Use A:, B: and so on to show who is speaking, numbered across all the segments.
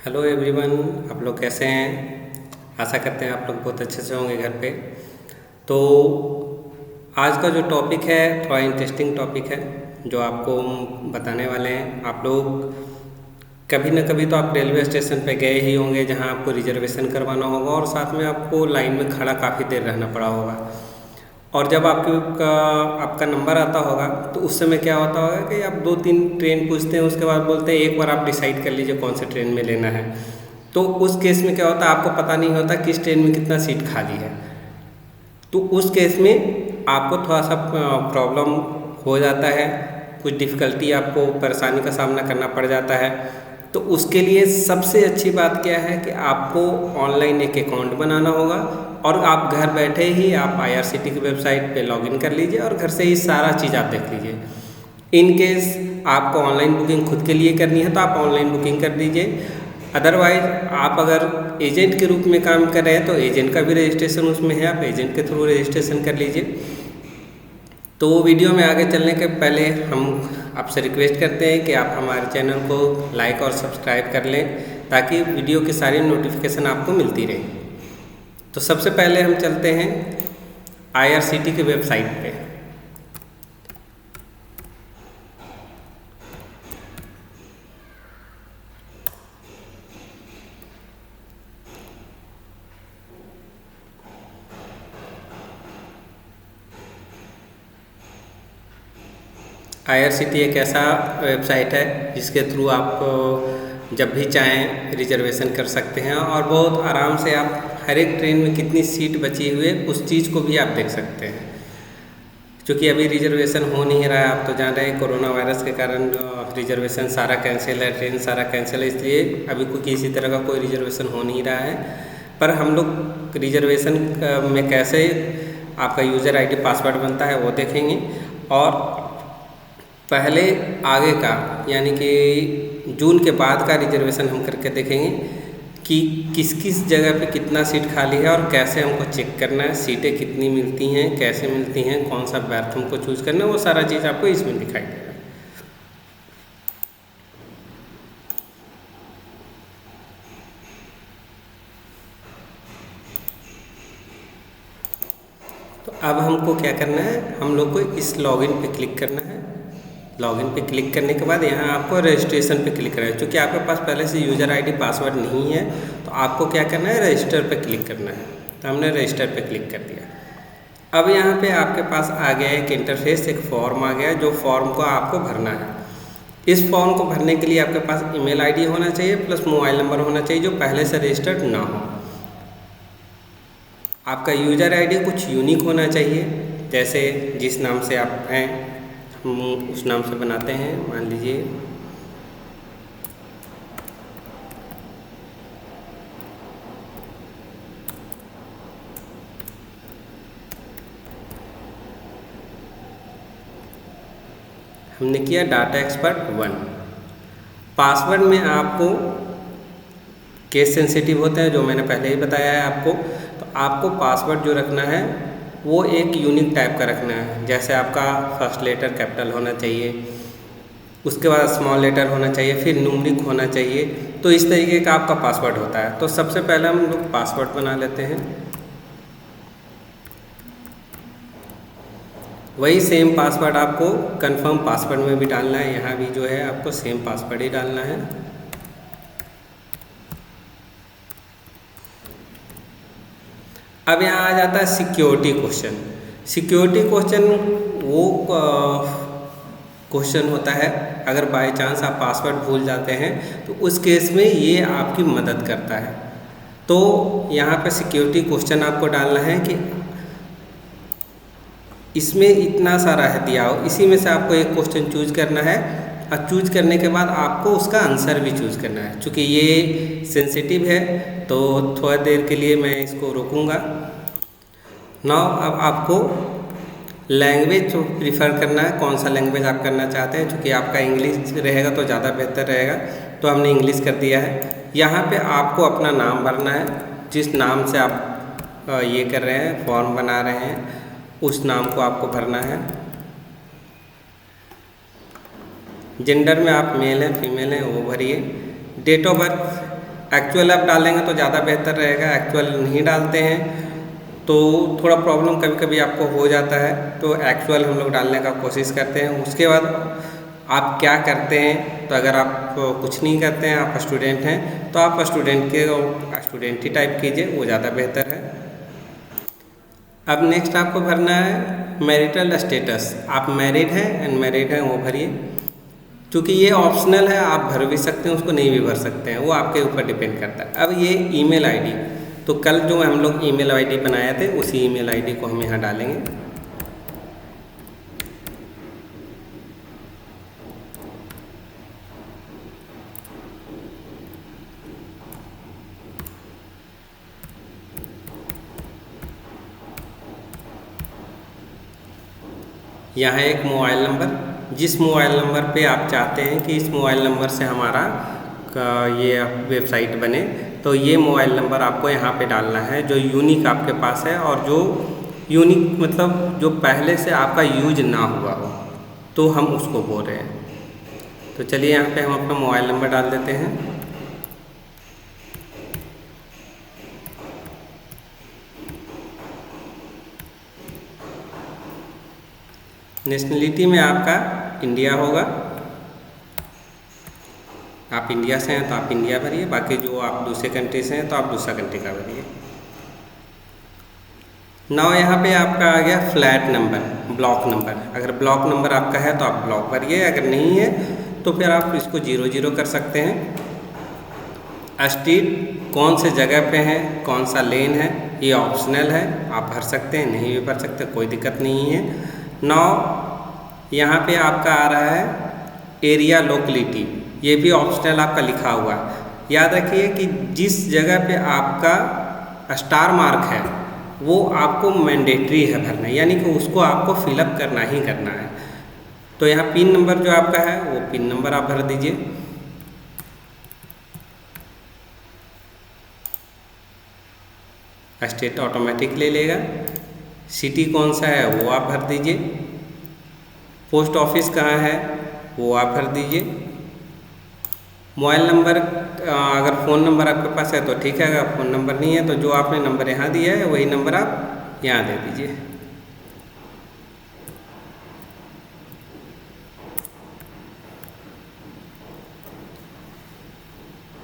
A: Hello everyone, आप लोग कैसे हैं। आशा करते हैं आप लोग बहुत अच्छे से होंगे घर पे। तो आज का जो टॉपिक है थोड़ा इंटरेस्टिंग टॉपिक है जो आपको हम बताने वाले हैं। आप लोग कभी न कभी तो आप रेलवे स्टेशन पे गए ही होंगे जहां आपको रिजर्वेशन करवाना होगा और साथ में आपको लाइन में खड़ा काफ़ी देर रहना पड़ा होगा। और जब आपका नंबर आता होगा तो उस समय क्या होता होगा कि आप 2-3 ट्रेन पूछते हैं, उसके बाद बोलते हैं एक बार आप डिसाइड कर लीजिए कौन से ट्रेन में लेना है। तो उस केस में क्या होता है, आपको पता नहीं होता किस ट्रेन में कितना सीट खाली है। तो उस केस में आपको थोड़ा सा प्रॉब्लम हो जाता है, कुछ डिफ़िकल्टी आपको परेशानी का सामना करना पड़ जाता है। तो उसके लिए सबसे अच्छी बात क्या है कि आपको ऑनलाइन एक अकाउंट बनाना होगा और आप घर बैठे ही आप IRCTC की वेबसाइट पे लॉगिन कर लीजिए और घर से ही सारा चीज़ आप देख लीजिए। इन केस आपको ऑनलाइन बुकिंग खुद के लिए करनी है तो आप ऑनलाइन बुकिंग कर दीजिए। अदरवाइज आप अगर एजेंट के रूप में काम कर रहे हैं तो एजेंट का भी रजिस्ट्रेशन उसमें है, आप एजेंट के थ्रू रजिस्ट्रेशन कर लीजिए। तो वीडियो में आगे चलने के पहले हम आपसे रिक्वेस्ट करते हैं कि आप हमारे चैनल को लाइक और सब्सक्राइब कर लें ताकि वीडियो की सारी नोटिफिकेशन आपको मिलती रहे। तो सबसे पहले हम चलते हैं IRCTC की वेबसाइट पे। IRCTC एक ऐसा वेबसाइट है जिसके थ्रू आप जब भी चाहें रिजर्वेशन कर सकते हैं और बहुत आराम से आप हर एक ट्रेन में कितनी सीट बची हुई है उस चीज़ को भी आप देख सकते हैं। क्योंकि अभी रिजर्वेशन हो नहीं रहा है, आप तो जान रहे हैं कोरोना वायरस के कारण रिजर्वेशन सारा कैंसिल है, ट्रेन सारा कैंसिल है, इसलिए अभी कोई किसी तरह का कोई रिजर्वेशन हो नहीं रहा है। पर हम लोग रिजर्वेशन में कैसे आपका यूज़र ID पासवर्ड बनता है वो देखेंगे और पहले आगे का यानी कि जून के बाद का रिजर्वेशन हम करके देखेंगे कि किस किस जगह पे कितना सीट खाली है और कैसे हमको चेक करना है, सीटें कितनी मिलती हैं, कैसे मिलती हैं, कौन सा बर्थ हमको चूज़ करना है, वो सारा चीज़ आपको इसमें दिखाई देगा। तो अब हमको क्या करना है, हम लोग को इस लॉगिन पे क्लिक करना है। लॉगिन पे क्लिक करने के बाद यहाँ आपको रजिस्ट्रेशन पे क्लिक करना है। क्योंकि आपके पास पहले से यूज़र ID पासवर्ड नहीं है तो आपको क्या करना है, रजिस्टर पे क्लिक करना है। तो हमने रजिस्टर पे क्लिक कर दिया। अब यहाँ पे आपके पास आ गया एक इंटरफेस, एक फॉर्म आ गया जो फॉर्म को आपको भरना है। इस फॉर्म को भरने के लिए आपके पास email ID होना चाहिए प्लस मोबाइल नंबर होना चाहिए जो पहले से रजिस्टर्ड ना हो। आपका यूज़र ID कुछ यूनिक होना चाहिए, जैसे जिस नाम से आप हैं हम उस नाम से बनाते हैं। मान लीजिए हमने किया डाटा एक्सपर्ट 1। पासवर्ड में आपको केस सेंसिटिव होते हैं जो मैंने पहले ही बताया है आपको। तो आपको पासवर्ड जो रखना है वो एक यूनिक टाइप का रखना है। जैसे आपका फर्स्ट लेटर कैपिटल होना चाहिए, उसके बाद स्मॉल लेटर होना चाहिए, फिर न्यूमेरिक होना चाहिए। तो इस तरीके का आपका पासवर्ड होता है। तो सबसे पहले हम लोग पासवर्ड बना लेते हैं। वही सेम पासवर्ड आपको कंफर्म पासवर्ड में भी डालना है। यहाँ भी जो है आपको सेम पासवर्ड ही डालना है। अब यहाँ आ जाता है सिक्योरिटी क्वेश्चन। सिक्योरिटी क्वेश्चन वो क्वेश्चन होता है अगर बाय चांस आप पासवर्ड भूल जाते हैं तो उस केस में ये आपकी मदद करता है। तो यहाँ पे सिक्योरिटी क्वेश्चन आपको डालना है कि इसमें इतना सारा है दिया हो, इसी में से आपको एक क्वेश्चन चूज करना है और चूज करने के बाद आपको उसका आंसर भी चूज करना है। चूँकि ये सेंसिटिव है तो थोड़ा देर के लिए मैं इसको रोकूंगा। नाउ अब आपको लैंग्वेज प्रीफर करना है, कौन सा लैंग्वेज आप करना चाहते हैं। चूँकि आपका इंग्लिश रहेगा तो ज़्यादा बेहतर रहेगा, तो हमने इंग्लिश कर दिया है। यहाँ पे आपको अपना नाम भरना है, जिस नाम से आप ये कर रहे हैं, फॉर्म बना रहे हैं, उस नाम को आपको भरना है। जेंडर में आप मेल हैं फीमेल हैं वो भरिए। डेट ऑफ बर्थ एक्चुअल आप डालेंगे तो ज़्यादा बेहतर रहेगा। एक्चुअल नहीं डालते हैं तो थोड़ा प्रॉब्लम कभी कभी आपको हो जाता है, तो एक्चुअल हम लोग डालने का कोशिश करते हैं। उसके बाद आप क्या करते हैं, तो अगर आप कुछ नहीं करते हैं, आप स्टूडेंट हैं, तो आप स्टूडेंट ही टाइप कीजिए, वो ज़्यादा बेहतर है। अब नेक्स्ट आपको भरना है मैरिटल स्टेटस। आप मैरिड हैं, अनमैरिड हैं, वो भरिए। क्योंकि ये ऑप्शनल है, आप भर भी सकते हैं, उसको नहीं भी भर सकते हैं, वो आपके ऊपर डिपेंड करता है। अब ये ईमेल आईडी, तो कल जो हम लोग ईमेल आईडी बनाए थे उसी ईमेल आईडी को हम यहाँ डालेंगे। यहाँ एक मोबाइल नंबर, जिस मोबाइल नंबर पे आप चाहते हैं कि इस मोबाइल नंबर से हमारा ये वेबसाइट बने, तो ये मोबाइल नंबर आपको यहाँ पे डालना है जो यूनिक आपके पास है, और जो यूनिक मतलब जो पहले से आपका यूज ना हुआ हो, तो हम उसको बोल रहे हैं। तो चलिए यहाँ पे हम अपना मोबाइल नंबर डाल देते हैं। नेशनलिटी में आपका इंडिया होगा, आप इंडिया से हैं तो आप इंडिया भरिए, बाकी जो आप दूसरे कंट्री से हैं तो आप दूसरा कंट्री का भरिए। नाउ यहाँ पे आपका आ गया फ्लैट नंबर, ब्लॉक नंबर। अगर ब्लॉक नंबर आपका है तो आप ब्लॉक भरिए, अगर नहीं है तो फिर आप इसको 00 कर सकते हैं। स्ट्रीट कौन से जगह पे है, कौन सा लेन है, ये ऑप्शनल है, आप भर सकते हैं, नहीं भी भर सकते, कोई दिक्कत नहीं है। नाउ यहाँ पे आपका आ रहा है एरिया लोकेलिटी, ये भी ऑप्शनल आपका लिखा हुआ है। याद रखिए कि जिस जगह पे आपका स्टार मार्क है वो आपको मैंडेटरी है भरना, यानी कि उसको आपको फिलअप करना ही करना है। तो यहाँ पिन नंबर जो आपका है वो पिन नंबर आप भर दीजिए। स्टेट ऑटोमेटिक ले लेगा। सिटी कौन सा है वो आप भर दीजिए। पोस्ट ऑफिस कहाँ है वो आप भर दीजिए। मोबाइल नंबर, अगर फ़ोन नंबर आपके पास है तो ठीक है, अगर फ़ोन नंबर नहीं है तो जो आपने नंबर यहाँ दिया है वही नंबर आप यहाँ दे दीजिए।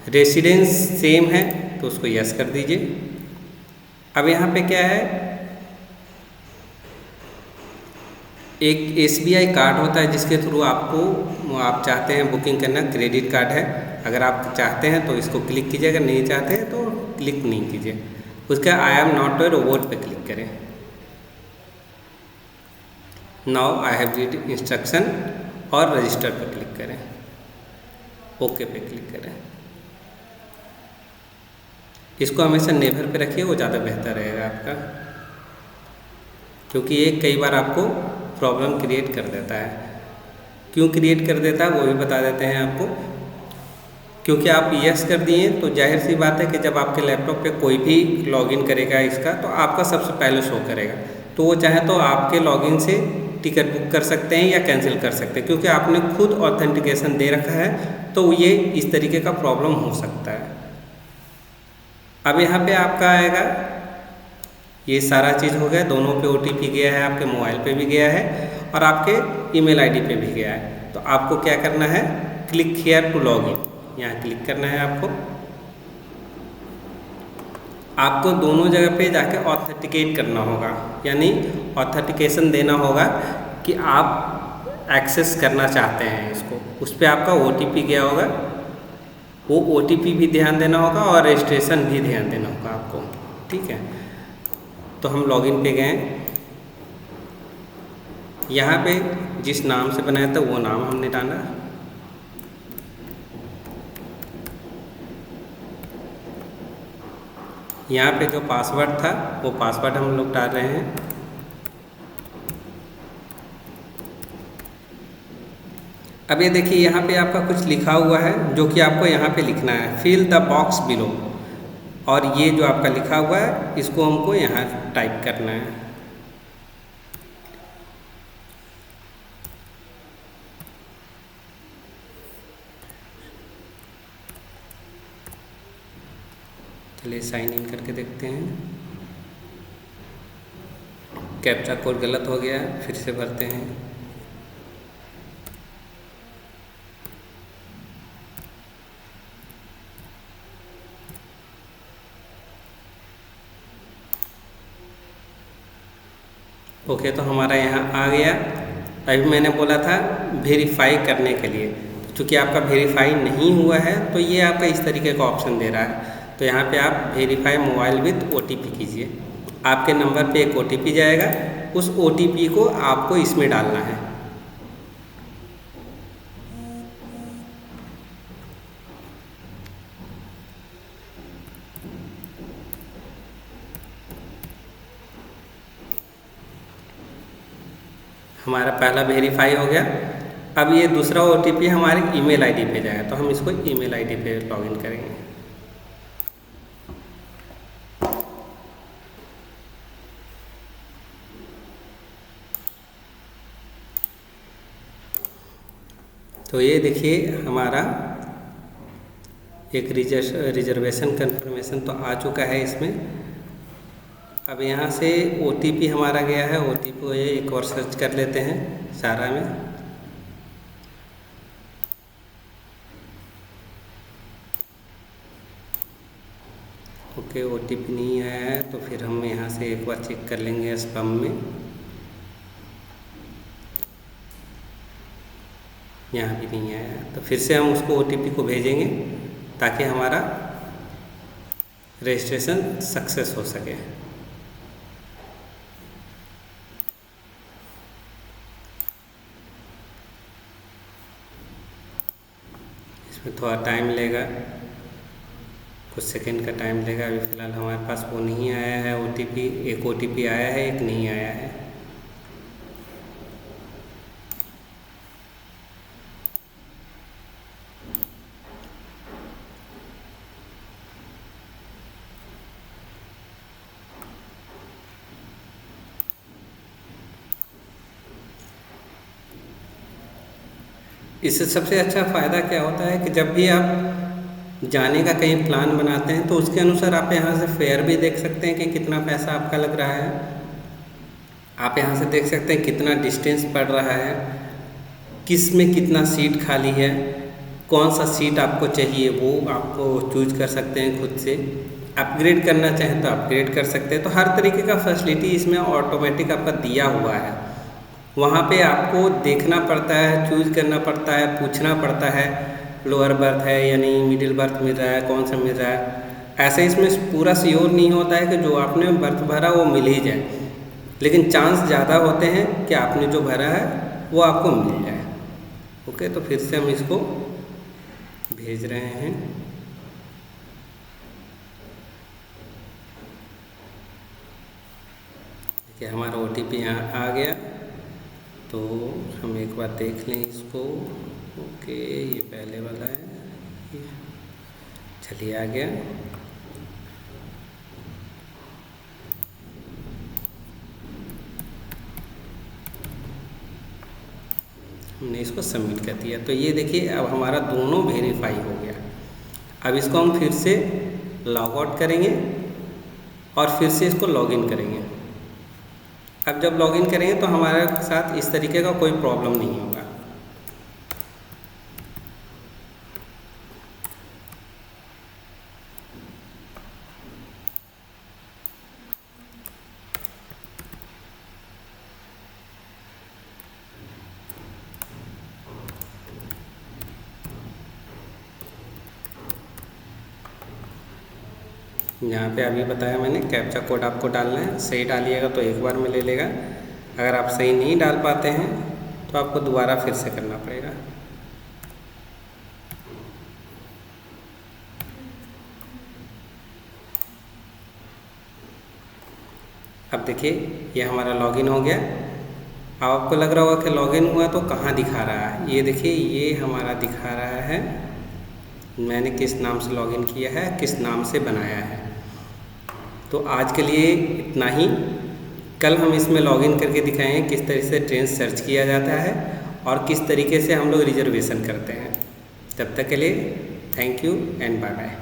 A: रेसिडेंस सेम है तो उसको यस कर दीजिए। अब यहाँ पे क्या है, एक SBI कार्ड होता है जिसके थ्रू आप चाहते हैं बुकिंग करना, क्रेडिट कार्ड है। अगर आप चाहते हैं तो इसको क्लिक कीजिए, अगर नहीं चाहते हैं तो क्लिक नहीं कीजिए। उसका I am not a robot पे क्लिक करें। Now I have read instruction और रजिस्टर पे क्लिक करें, ओके पे क्लिक करें। इसको हमेशा नेवर पे रखिए, वो ज़्यादा बेहतर रहेगा आपका, क्योंकि ये कई बार आपको प्रॉब्लम क्रिएट कर देता है। क्यों क्रिएट कर देता है वो भी बता देते हैं आपको। क्योंकि आप यस कर दिए तो जाहिर सी बात है कि जब आपके लैपटॉप पे कोई भी लॉगिन करेगा इसका, तो आपका सबसे पहले शो करेगा। तो वो चाहे तो आपके लॉगिन से टिकट बुक कर सकते हैं या कैंसिल कर सकते हैं, क्योंकि आपने खुद ऑथेंटिकेशन दे रखा है, तो ये इस तरीके का प्रॉब्लम हो सकता है। अब यहाँ पे आपका आएगा, ये सारा चीज़ हो गया, दोनों पे OTP गया है, आपके मोबाइल पे भी गया है और आपके ईमेल आईडी पे भी गया है। तो आपको क्या करना है, click here to log in, यहाँ क्लिक करना है आपको। आपको दोनों जगह पे जाके ऑथेंटिकेट करना होगा, यानी ऑथेंटिकेशन देना होगा कि आप एक्सेस करना चाहते हैं इसको। उस पर आपका OTP गया होगा, वो OTP भी ध्यान देना होगा और रजिस्ट्रेशन भी ध्यान देना होगा आपको, ठीक है। तो हम लॉगिन पे गए, यहाँ पे जिस नाम से बनाया था वो नाम हमने डाला। यहाँ पे जो पासवर्ड था वो पासवर्ड हम लोग डाल रहे हैं। अब ये देखिए यहाँ पे आपका कुछ लिखा हुआ है जो कि आपको यहाँ पे लिखना है, फिल द बॉक्स बिलो। और ये जो आपका लिखा हुआ है इसको हमको यहाँ टाइप करना है। चलिए साइन इन करके देखते हैं। कैप्चा कोड गलत हो गया, फिर से भरते हैं। ओके, तो हमारा यहाँ आ गया। अभी मैंने बोला था वेरीफाई करने के लिए, चूँकि आपका वेरीफाई नहीं हुआ है तो ये आपका इस तरीके का ऑप्शन दे रहा है। तो यहाँ पे आप वेरीफाई मोबाइल विद OTP कीजिए। आपके नंबर पे एक OTP जाएगा, उस OTP को आपको इसमें डालना है। हमारा पहला वेरीफाई हो गया। अब ये दूसरा OTP हमारे ईमेल आईडी पे जाएगा, तो हम इसको ईमेल आईडी पे लॉगिन करेंगे। तो ये देखिए हमारा एक रिजर्वेशन कंफर्मेशन तो आ चुका है इसमें। अब यहाँ से OTP हमारा गया है, OTP को ये एक और सर्च कर लेते हैं सारा में। ओके, OTP नहीं आया है, तो फिर हम यहाँ से एक बार चेक कर लेंगे स्पैम में। यहाँ भी नहीं आया है, तो फिर से हम उसको OTP को भेजेंगे ताकि हमारा रजिस्ट्रेशन सक्सेस हो सके। इसमें थोड़ा टाइम लेगा, कुछ सेकंड का टाइम लेगा। अभी फ़िलहाल हमारे पास वो नहीं आया है OTP। एक OTP आया है, एक नहीं आया है। इससे सबसे अच्छा फ़ायदा क्या होता है कि जब भी आप जाने का कहीं प्लान बनाते हैं तो उसके अनुसार आप यहाँ से फेयर भी देख सकते हैं कि कितना पैसा आपका लग रहा है। आप यहाँ से देख सकते हैं कितना डिस्टेंस पड़ रहा है, किस में कितना सीट खाली है, कौन सा सीट आपको चाहिए वो आपको चूज कर सकते हैं खुद से। अपग्रेड करना चाहें तो अपग्रेड कर सकते हैं। तो हर तरीके का फैसिलिटी इसमें ऑटोमेटिक आपका दिया हुआ है। वहाँ पे आपको देखना पड़ता है, चूज करना पड़ता है, पूछना पड़ता है लोअर बर्थ है या नहीं, मिडिल बर्थ मिल रहा है, कौन सा मिल रहा है। ऐसे इसमें पूरा श्योर नहीं होता है कि जो आपने बर्थ भरा वो मिल ही जाए, लेकिन चांस ज़्यादा होते हैं कि आपने जो भरा है वो आपको मिल जाए। ओके, तो फिर से हम इसको भेज रहे हैं। देखिए हमारा OTP यहाँ आ गया, तो हम एक बार देख लें इसको। ओके, ये पहले वाला है, चलिए आ गया। हमने इसको सबमिट कर दिया। तो ये देखिए अब हमारा दोनों वेरीफाई हो गया। अब इसको हम फिर से लॉग आउट करेंगे और फिर से इसको लॉगिन करेंगे। अब जब लॉगिन करेंगे तो हमारे साथ इस तरीके का कोई प्रॉब्लम नहीं होगा। यहाँ पे अभी बताया मैंने, कैप्चा कोड आपको डालना है। सही डालिएगा तो एक बार में ले लेगा। अगर आप सही नहीं डाल पाते हैं तो आपको दोबारा फिर से करना पड़ेगा। अब देखिए ये हमारा लॉगिन हो गया। अब आपको लग रहा होगा कि लॉगिन हुआ तो कहाँ दिखा रहा है। ये देखिए ये हमारा दिखा रहा है मैंने किस नाम से लॉगिन किया है, किस नाम से बनाया है। तो आज के लिए इतना ही। कल हम इसमें लॉगिन करके दिखाएंगे किस तरह से ट्रेन सर्च किया जाता है और किस तरीके से हम लोग रिजर्वेशन करते हैं। तब तक के लिए thank you and bye bye.